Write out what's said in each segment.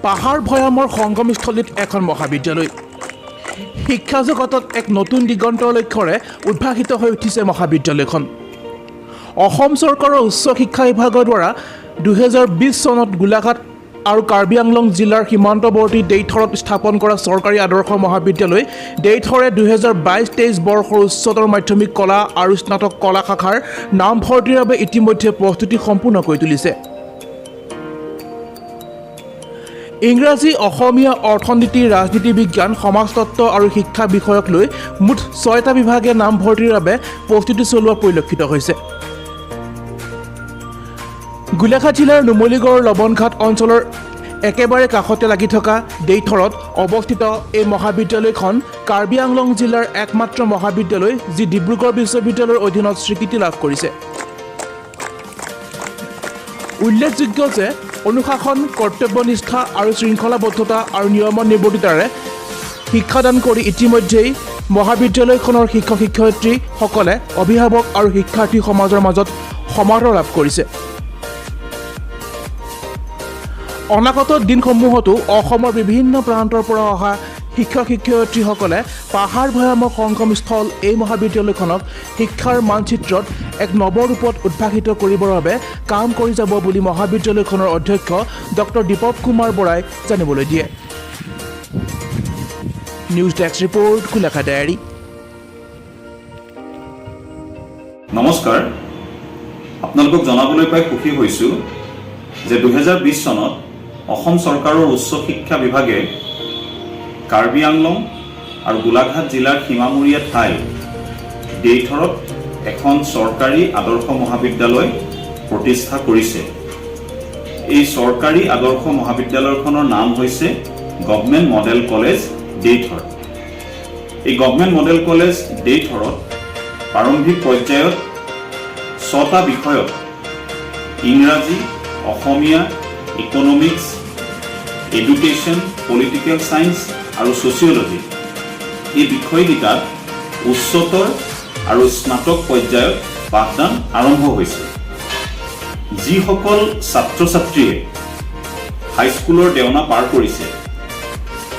পাহাৰ ভৈয়ামৰ সংগমস্থলীত এখন মহাবিদ্যালয়। শিক্ষা জগতত এক নতুন দিগন্তৰ লক্ষ্যৰে উদ্ভাসিত হৈ উঠিছে মহাবিদ্যালয়খন। অসম চৰকাৰৰ উচ্চ শিক্ষা বিভাগৰ দ্বাৰা 2020 চনত গোলাঘাট আৰু কাৰ্বি আংলং জিলাৰ সীমান্তৱৰ্তী দেইথৰত স্থাপন কৰা চৰকাৰী আদৰ্শ মহাবিদ্যালয় দেইথৰে 2022-23 বৰ্ষৰ উচ্চতৰ মাধ্যমিক কলা আৰু স্নাতক কলা শাখাৰ নামভৰ্তিৰ বাবে ইতিমধ্যে প্ৰস্তুতি সম্পূৰ্ণ কৰি তুলিছে। ইংৰাজী, অসমীয়া, অৰ্থনীতি, ৰাজনীতি বিজ্ঞান, সমাজতত্ত্ব আৰু শিক্ষা বিষয়ক লৈ মুঠ 6টা বিভাগে নামভৰ্তিৰ বাবে প্ৰস্তুতি চলোৱা পৰিলক্ষিত হৈছে। গোলাঘাট জিলাৰ নুমলীগড় লৱণঘাট অঞ্চলৰ একেবাৰে কাষতে লাগি থকা দেইথৰত অৱস্থিত এই মহাবিদ্যালয়খন কাৰ্বি আংলং জিলাৰ একমাত্ৰ মহাবিদ্যালয় যি ডিব্ৰুগড় বিশ্ববিদ্যালয়ৰ অধীনত স্বীকৃতি লাভ কৰিছে। উল্লেখযোগ্য যে অনুশাসন, কৰ্তব্যনিষ্ঠা আৰু শৃংখলাবদ্ধতা আৰু নিয়মৰ নিৰ্বৰ্তিতাৰে শিক্ষাদান কৰি ইতিমধ্যেই মহাবিদ্যালয়খনৰ শিক্ষক শিক্ষয়িত্ৰীসকলে অভিভাৱক আৰু শিক্ষাৰ্থী সমাজৰ মাজত সমাদৰ লাভ কৰিছে। অনাগত দিনসমূহতো অসমৰ বিভিন্ন প্ৰান্তৰ পৰা অহা শিক্ষক শিক্ষয়িত্ৰীসকলে পাহাৰ ভৈয়ামৰ সংগমস্থল এই মহাবিদ্যালয়খনক শিক্ষাৰ মানচিত্ৰত এক নৱৰূপত উদ্ভাসিত কৰিবৰ বাবে কাম কৰি যাব বুলি মহাবিদ্যালয়খনৰ অধ্যক্ষ ডক্টৰ দীপক কুমাৰ বৰাই জানিবলৈ দিয়ে। News desk report, Golaghat diary. নমস্কাৰ, আপোনালোকক জনাবলৈ পাই সুখী হৈছোঁ যে 2020 চনত অসম চৰকাৰৰ উচ্চ শিক্ষা বিভাগে কাৰ্বি আংলং আৰু গোলাঘাট জিলাৰ সীমামূৰীয়া ঠাই দেইথৰত এখন চৰকাৰী আদৰ্শ মহাবিদ্যালয় প্ৰতিষ্ঠা কৰিছে। এই চৰকাৰী আদৰ্শ মহাবিদ্যালয়খনৰ নাম হৈছে গভৰ্ণমেণ্ট মডেল কলেজ দেইথৰ। এই গভৰ্ণমেণ্ট মডেল কলেজ দেইথৰত প্ৰাৰম্ভিক পৰ্যায়ত 6টা বিষয়ত ইংৰাজী, অসমীয়া, ইকনমিক্স, এডুকেশ্যন, পলিটিকেল ছায়েন্স আৰু ছচিয়লজি এই বিষয়কেইটাত উচ্চতৰ আৰু স্নাতক পৰ্যায়ত পাঠদান আৰম্ভ হৈছে। যিসকল ছাত্ৰ ছাত্ৰীয়ে হাইস্কুলৰ দেওনা পাৰ কৰিছে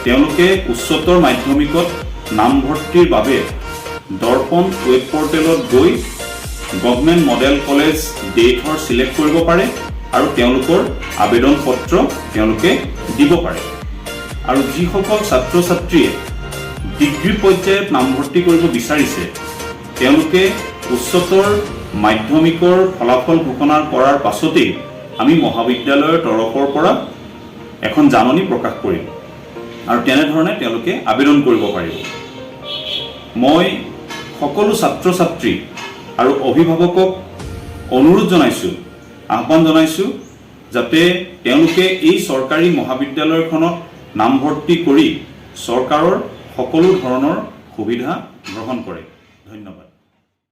তেওঁলোকে উচ্চতৰ মাধ্যমিকত নামভৰ্তিৰ বাবে দৰ্পণ ৱেব পৰ্টেলত গৈ গভৰ্ণমেণ্ট মডেল কলেজ দেইথৰ চিলেক্ট কৰিব পাৰে আৰু তেওঁলোকৰ আবেদন পত্ৰ তেওঁলোকে দিব পাৰে। আৰু যিসকল ছাত্ৰ ছাত্ৰীয়ে ডিগ্ৰী পৰ্যায়ত নামভৰ্তি কৰিব বিচাৰিছে তেওঁলোকে উচ্চতৰ মাধ্যমিকৰ ফলাফল ঘোষণা কৰাৰ পাছতেই আমি মহাবিদ্যালয়ৰ তৰফৰ পৰা এখন জাননী প্ৰকাশ কৰিম আৰু তেনেধৰণে তেওঁলোকে আবেদন কৰিব পাৰিব। মই সকলো ছাত্ৰ ছাত্ৰী আৰু অভিভাৱকক অনুৰোধ জনাইছোঁ, আহ্বান জনাইছোঁ যাতে তেওঁলোকে এই চৰকাৰী মহাবিদ্যালয়খনত নামভৰ্তি কৰি চৰকাৰৰ সকলো ধৰণৰ সুবিধা গ্ৰহণ কৰে। ধন্যবাদ।